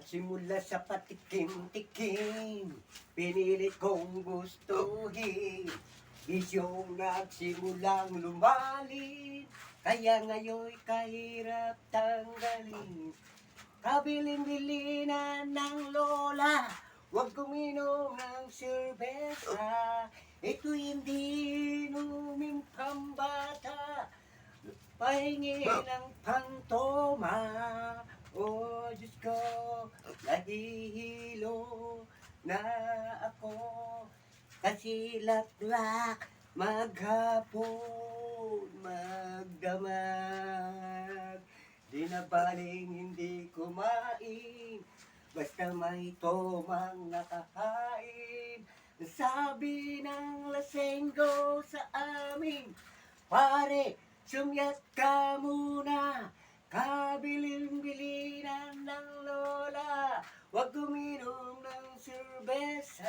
Simula sa patikim-tikim, pinilit kong gustuhin. Bisyong nagsimulang lumalim, kaya ngayon'y kahirap tanggalin. Kabilin-bilinan ng lola, huwag kuminom ng serbesa. Ito'y hindi inuming pambata, pahingi ng pantoma. Oh, Diyos ko, nahihilo na ako. Kasi laklak maghapon, magdamag. Di na baling hindi kumain, basta may tomang nakahain. Sabi ng lasenggo sa amin, pare, sumyat ka muna. Kabilin-bilinan ng lola, huwag uminom ng serbesa.